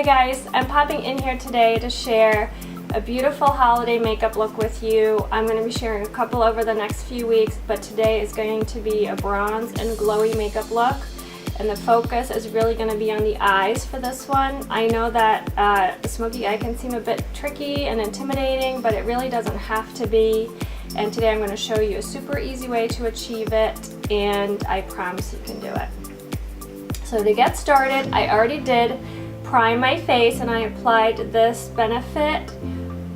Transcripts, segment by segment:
Hi guys, I'm popping in here today to share a beautiful holiday makeup look with you. I'm going to be sharing a couple over the next few weeks, but today is going to be a bronze and glowy makeup look, and the focus is really going to be on the eyes for this one. I know that the smoky eye can seem a bit tricky and intimidating, but it really doesn't have to be. And today I'm going to show you a super easy way to achieve it, and I promise you can do it. So to get started, I already did prime my face, and I applied this Benefit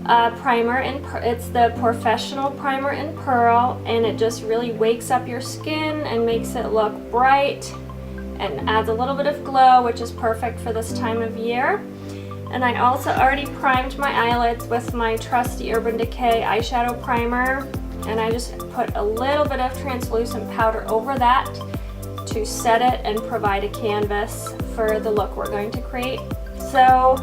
primer, and it's the Professional Primer in Pearl, and it just really wakes up your skin and makes it look bright and adds a little bit of glow, which is perfect for this time of year. And I also already primed my eyelids with my trusty Urban Decay eyeshadow primer, and I just put a little bit of translucent powder over that to set it and provide a canvas for the look we're going to create. So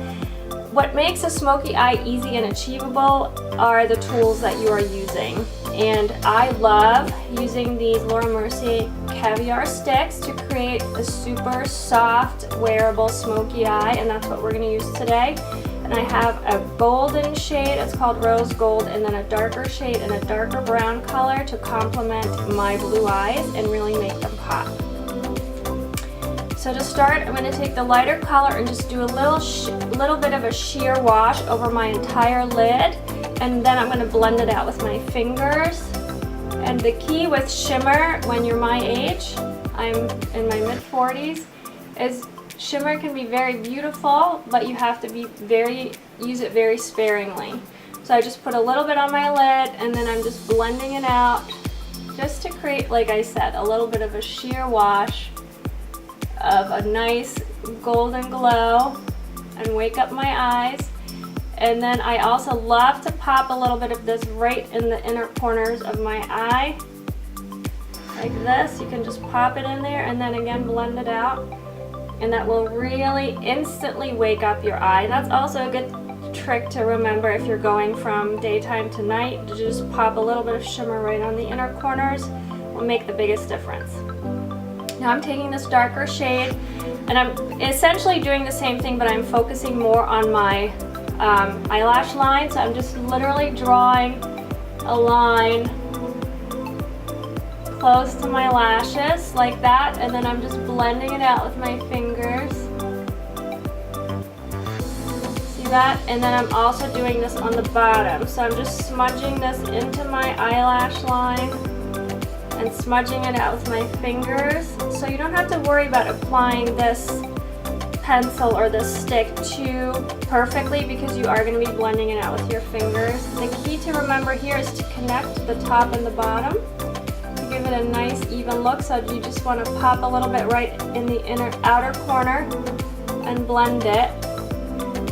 what makes a smoky eye easy and achievable are the tools that you are using. And I love using these Laura Mercier caviar sticks to create a super soft, wearable smoky eye, and that's what we're going to use today. And I have a golden shade, it's called Rose Gold, and then a darker shade and a darker brown color to complement my blue eyes and really make them pop. So to start, I'm going to take the lighter color and just do a little bit of a sheer wash over my entire lid, and then I'm going to blend it out with my fingers. And the key with shimmer when you're my age, I'm in my mid-40s, is shimmer can be very beautiful, but you have to use it very sparingly. So I just put a little bit on my lid, and then I'm just blending it out just to create, like I said, a little bit of a sheer wash of a nice golden glow and wake up my eyes. And then I also love to pop a little bit of this right in the inner corners of my eye, like this. You can just pop it in there and then again blend it out, and that will really instantly wake up your eye. That's also a good trick to remember if you're going from daytime to night, to just pop a little bit of shimmer right on the inner corners will make the biggest difference. Now I'm taking this darker shade, and I'm essentially doing the same thing, but I'm focusing more on my eyelash line. So I'm just literally drawing a line close to my lashes like that, and then I'm just blending it out with my fingers. See that? And then I'm also doing this on the bottom. So I'm just smudging this into my eyelash line and smudging it out with my fingers. So you don't have to worry about applying this pencil or this stick too perfectly, because you are going to be blending it out with your fingers. The key to remember here is to connect the top and the bottom to give it a nice even look. So you just want to pop a little bit right in the outer corner and blend it.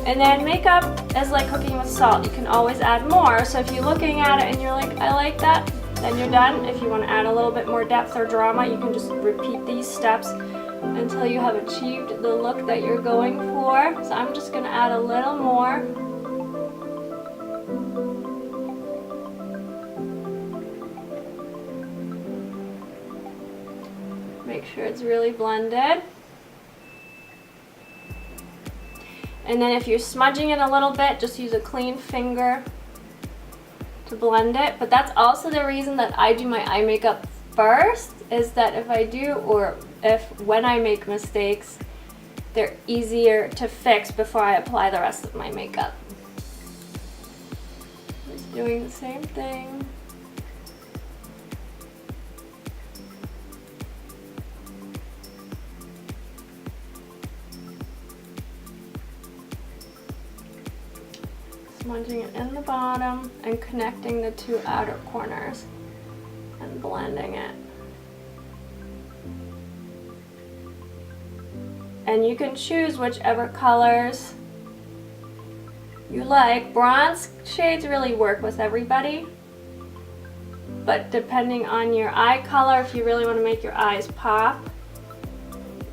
And then makeup is like cooking with salt. You can always add more. So if you're looking at it and you're like, I like that, then you're done. If you want to add a little bit more depth or drama, you can just repeat these steps until you have achieved the look that you're going for. So I'm just going to add a little more. Make sure it's really blended. And then if you're smudging it a little bit, just use a clean finger to blend it. But that's also the reason that I do my eye makeup first, is that if I do, or when I make mistakes, they're easier to fix before I apply the rest of my makeup. Just doing the same thing. Smudging it in the bottom and connecting the two outer corners and blending it. And you can choose whichever colors you like. Bronze shades really work with everybody, but depending on your eye color, if you really want to make your eyes pop,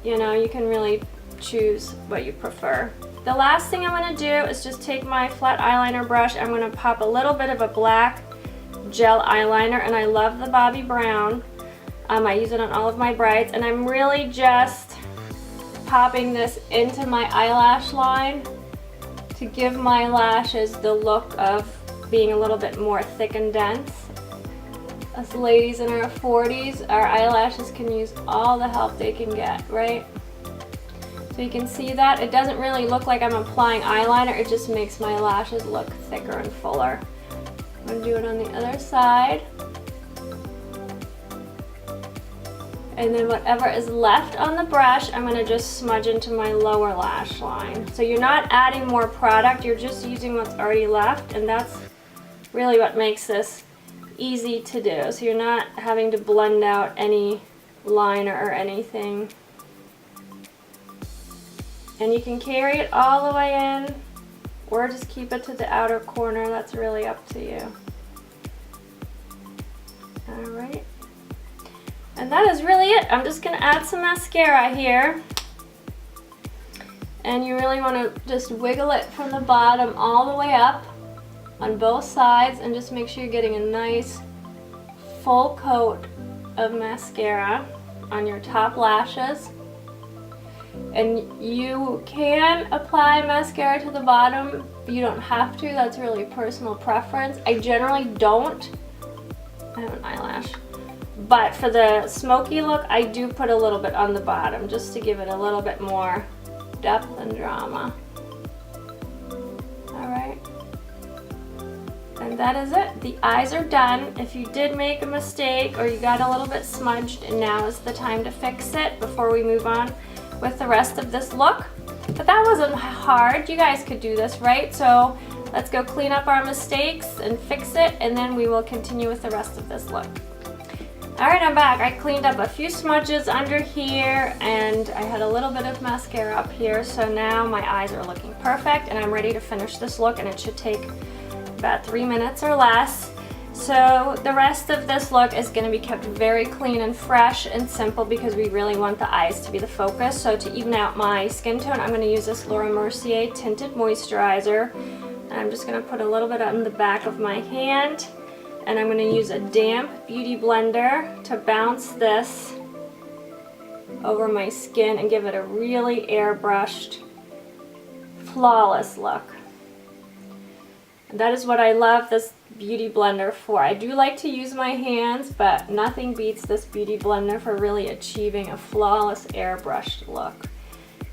you know, you can really choose what you prefer. The last thing I'm going to do is just take my flat eyeliner brush. I'm going to pop a little bit of a black gel eyeliner, and I love the Bobbi Brown. I use it on all of my brides, and I'm really just popping this into my eyelash line to give my lashes the look of being a little bit more thick and dense. Us ladies in our 40s, our eyelashes can use all the help they can get, right? So you can see that it doesn't really look like I'm applying eyeliner, it just makes my lashes look thicker and fuller. I'm going to do it on the other side. And then whatever is left on the brush, I'm going to just smudge into my lower lash line. So you're not adding more product, you're just using what's already left, and that's really what makes this easy to do. So you're not having to blend out any liner or anything. And you can carry it all the way in, or just keep it to the outer corner. That's really up to you. Alright. And that is really it. I'm just going to add some mascara here. And you really want to just wiggle it from the bottom all the way up on both sides, and just make sure you're getting a nice full coat of mascara on your top lashes. And you can apply mascara to the bottom, but you don't have to. That's really personal preference. I generally don't. I have an eyelash. But for the smoky look, I do put a little bit on the bottom just to give it a little bit more depth and drama. Alright. And that is it. The eyes are done. If you did make a mistake or you got a little bit smudged, now is the time to fix it before we move on with the rest of this look. But that wasn't hard. You guys could do this, right? So let's go clean up our mistakes and fix it, and then we will continue with the rest of this look. Alright, I'm back. I cleaned up a few smudges under here, and I had a little bit of mascara up here, so now my eyes are looking perfect, and I'm ready to finish this look, and it should take about 3 minutes or less. So the rest of this look is going to be kept very clean and fresh and simple because we really want the eyes to be the focus. So to even out my skin tone, I'm going to use this Laura Mercier Tinted Moisturizer. And I'm just going to put a little bit on the back of my hand. And I'm going to use a damp beauty blender to bounce this over my skin and give it a really airbrushed, flawless look. And that is what I love this beauty blender for. I do like to use my hands, but nothing beats this beauty blender for really achieving a flawless airbrushed look.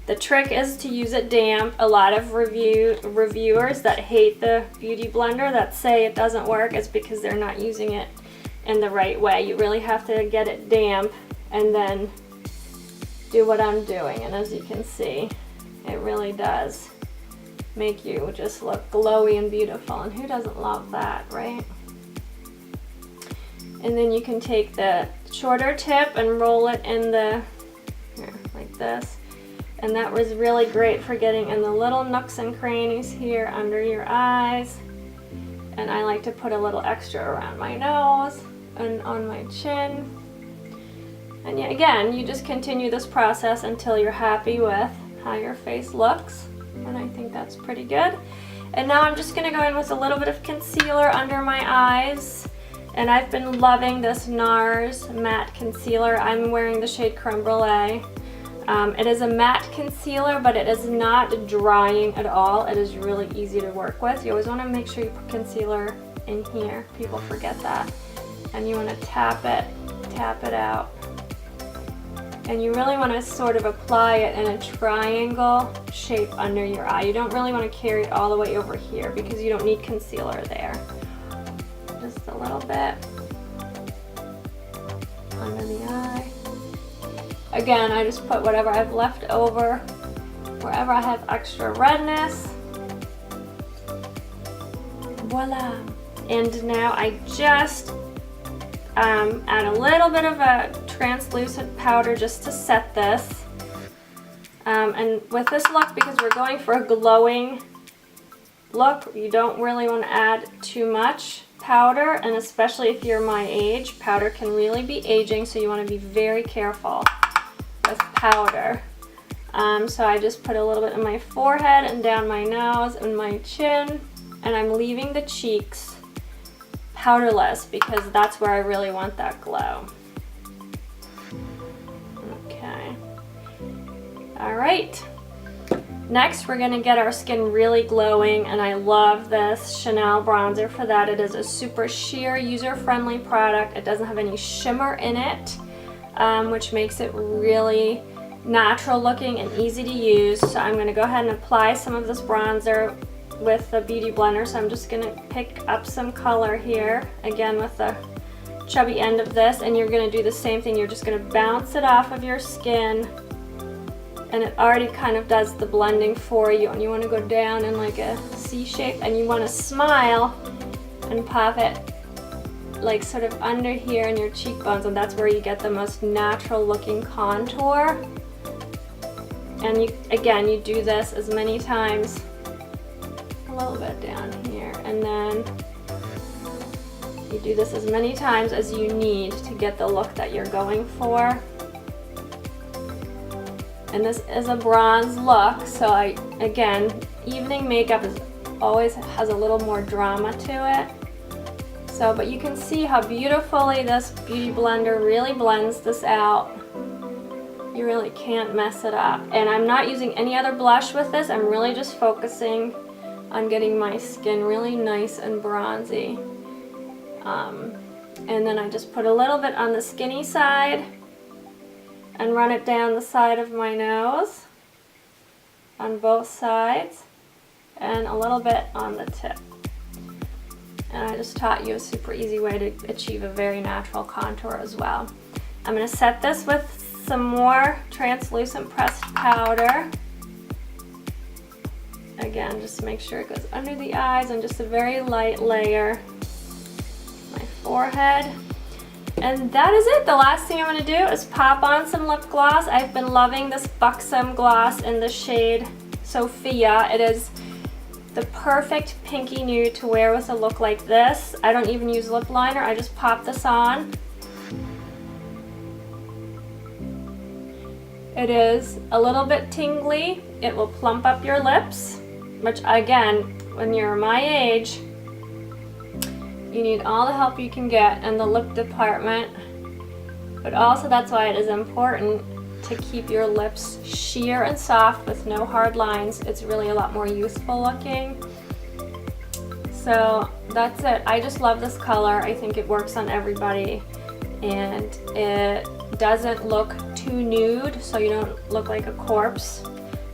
The trick is to use it damp. A lot of reviewers that hate the beauty blender, that say it doesn't work, is because they're not using it in the right way. You really have to get it damp and then do what I'm doing. And as you can see, it really does make you just look glowy and beautiful, and who doesn't love that, right? And then you can take the shorter tip and roll it in the, here, like this, and that was really great for getting in the little nooks and crannies here under your eyes. And I like to put a little extra around my nose and on my chin. And yeah, again, you just continue this process until you're happy with how your face looks. And I think that's pretty good. And now I'm just going to go in with a little bit of concealer under my eyes. And I've been loving this NARS matte concealer. I'm wearing the shade Creme Brulee. It is a matte concealer, but it is not drying at all. It is really easy to work with. You always want to make sure you put concealer in here. People forget that. And you want to tap it out. And you really want to sort of apply it in a triangle shape under your eye. You don't really want to carry it all the way over here because you don't need concealer there. Just a little bit under the eye. Again, I just put whatever I've left over, wherever I have extra redness. Voila! And now I just add a little bit of a translucent powder just to set this. And with this look, because we're going for a glowing look, you don't really want to add too much powder, and especially if you're my age, powder can really be aging, so you want to be very careful with powder. So I just put a little bit in my forehead and down my nose and my chin, and I'm leaving the cheeks powderless because that's where I really want that glow. Okay. All right. Next, we're gonna get our skin really glowing, and I love this Chanel bronzer for that. It is a super sheer, user-friendly product. It doesn't have any shimmer in it, which makes it really natural looking and easy to use. So I'm gonna go ahead and apply some of this bronzer with the Beauty Blender. So I'm just gonna pick up some color here, again with the chubby end of this, and you're gonna do the same thing. You're just gonna bounce it off of your skin, and it already kind of does the blending for you. And you wanna go down in like a C shape, and you wanna smile and pop it like sort of under here in your cheekbones, and that's where you get the most natural looking contour. And you do this as many times, a little bit down here, and then you do this as many times as you need to get the look that you're going for. And this is a bronze look, so again, evening makeup always has a little more drama to it. So, but you can see how beautifully this Beauty Blender really blends this out. You really can't mess it up. And I'm not using any other blush with this. I'm really just focusing on getting my skin really nice and bronzy. And then I just put a little bit on the skinny side and run it down the side of my nose on both sides, and a little bit on the tip. And I just taught you a super easy way to achieve a very natural contour as well. I'm going to set this with some more translucent pressed powder. Again, just to make sure it goes under the eyes, and just a very light layer. My forehead. And that is it. The last thing I'm going to do is pop on some lip gloss. I've been loving this Buxom gloss in the shade Sophia. It is the perfect pinky nude to wear with a look like this. I don't even use lip liner. I just pop this on. It is a little bit tingly. It will plump up your lips, which again, when you're my age, you need all the help you can get in the lip department, but also that's why it is important to keep your lips sheer and soft with no hard lines. It's really a lot more youthful looking. So that's it. I just love this color. I think it works on everybody, and it doesn't look too nude, so you don't look like a corpse.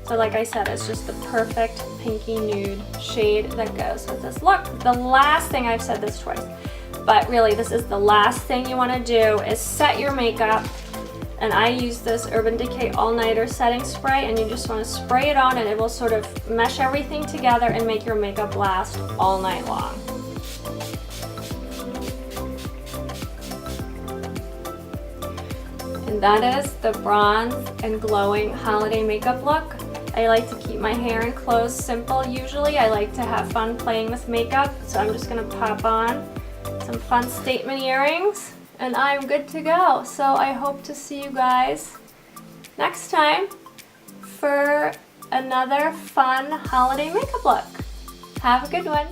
So like I said, it's just the perfect pinky nude shade that goes with this look. The last thing, I've said this twice, but really this is the last thing you want to do is set your makeup. And I use this Urban Decay All Nighter setting spray, and you just want to spray it on, and it will sort of mesh everything together and make your makeup last all night long. And that is the bronze and glowing holiday makeup look. I like to keep my hair and clothes simple usually. I like to have fun playing with makeup, so I'm just going to pop on some fun statement earrings, and I'm good to go. So I hope to see you guys next time for another fun holiday makeup look. Have a good one.